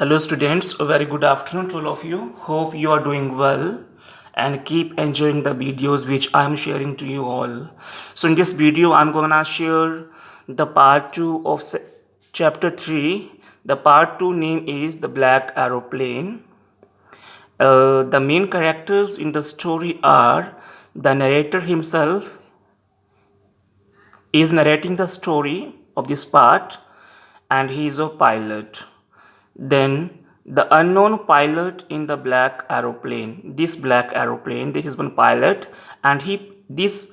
Hello students, a very good afternoon to all of you. Hope you are doing well and keep enjoying the videos which I am sharing to you all. So in this video I'm gonna share the part 2 of chapter 3. The part 2 name is The Black Aeroplane. The main characters in the story are the narrator himself is narrating the story of this part, and he is a pilot. Then the unknown pilot in the black aeroplane. This black aeroplane, this is one pilot, and this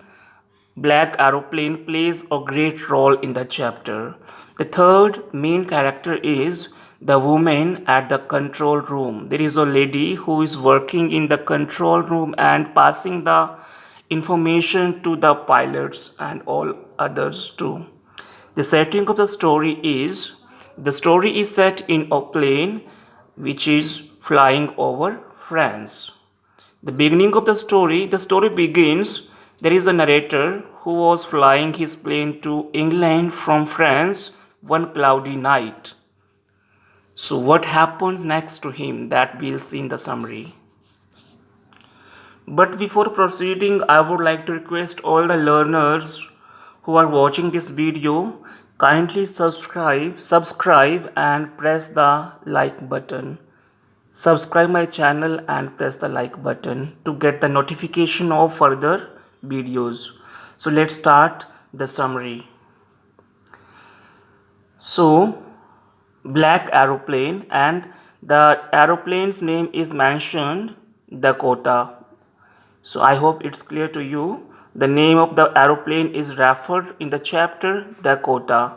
black aeroplane plays a great role in the chapter. The third main character is the woman at the control room. There is a lady who is working in the control room and passing the information to the pilots and all others too. The setting of the story is set in a plane which is flying over France. The story begins. There is a narrator who was flying his plane to England from France one cloudy night. So, what happens next to him? That we'll see in the summary. But before proceeding, I would like to request all the learners who are watching this video, kindly subscribe and press the like button. Subscribe my channel and press the like button to get the notification of further videos. So let's start the summary. So, black aeroplane, and the aeroplane's name is mentioned, Dakota. So I hope it's clear to you. The name of the aeroplane is referred in the chapter Dakota.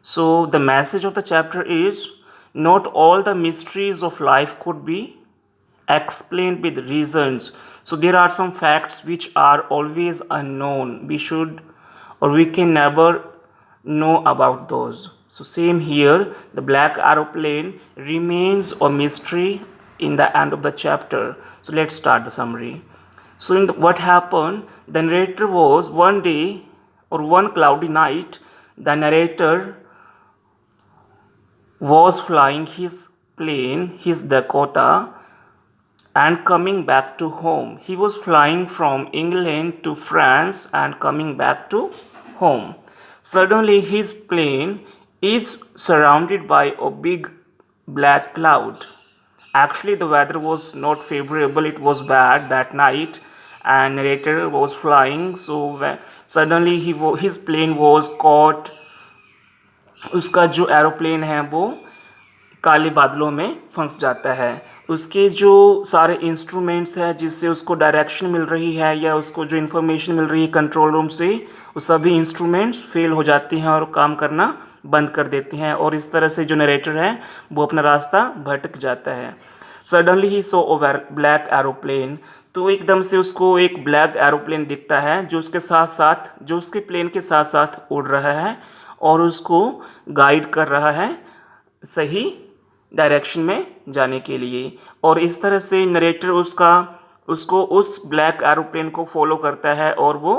So the message of the chapter is, not all the mysteries of life could be explained with reasons. So there are some facts which are always unknown. We can never know about those. So same here, the black aeroplane remains a mystery in the end of the chapter. So let's start the summary. So what happened, the narrator was one day or one cloudy night, the narrator was flying his plane, his Dakota, and coming back to home. He was flying from England to France and coming back to home. Suddenly his plane is surrounded by a big black cloud. Actually, the weather was not favorable, it was bad that night, and narrator was flying. So suddenly his plane was caught. उसका जो aeroplane है वो काले बादलों में फंस जाता है. उसके जो सारे इंस्ट्रूमेंट्स हैं जिससे उसको डायरेक्शन मिल रही है या उसको जो इन्फॉर्मेशन मिल रही है कंट्रोल रूम से, वो सभी इंस्ट्रूमेंट्स फेल हो जाते हैं और काम करना बंद कर देते हैं, और इस तरह से जो नरेटर है वो अपना रास्ता भटक जाता है. सडनली ही सो ओ ब्लैक एरोप्लेन. तो एकदम से उसको एक ब्लैक एरोप्लेन दिखता है जो उसके प्लेन के साथ साथ उड़ रहा है और उसको गाइड कर रहा है सही डायरेक्शन में जाने के लिए. और इस तरह से नरेटर उसको उस ब्लैक एरोप्लेन को फॉलो करता है और वो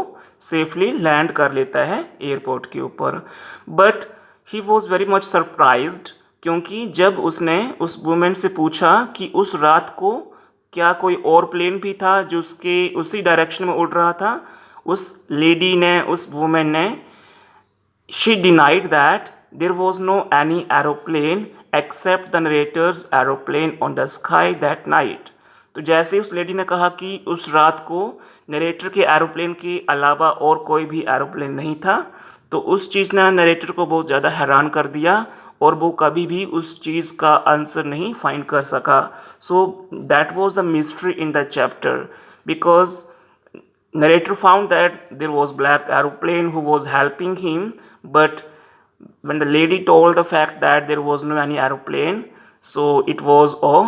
सेफली लैंड कर लेता है एयरपोर्ट के ऊपर. But he was very much surprised, क्योंकि जब उसने उस वुमेन से पूछा कि उस रात को क्या कोई और प्लेन भी था जो उसके उसी डायरेक्शन में उड़ रहा था, उस लेडी ने, उस वुमेन ने, she denied that there was no any aeroplane except the narrator's aeroplane on the sky that night. तो जैसे उस लेडी ने कहा कि उस रात को नरेटर के एरोप्लेन के अलावा और कोई भी एरोप्लेन नहीं था, तो उस चीज़ ने नरेटर को बहुत ज़्यादा हैरान कर दिया और वो कभी भी उस चीज़ का आंसर नहीं फाइंड कर सका. So that was the mystery in the chapter, because narrator found that there was black aeroplane who was helping him, but when the lady told the fact that there was no any aeroplane, so it was a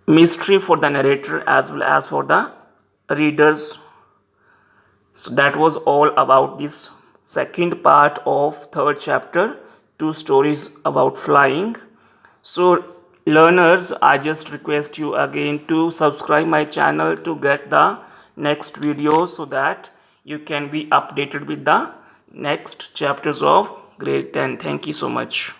mystery for the narrator as well as for the readers. So that was all about this second part of third chapter, two stories about flying. So learners, I just request you again to subscribe my channel to get the next video so that you can be updated with the next chapters of grade 10. Thank you so much.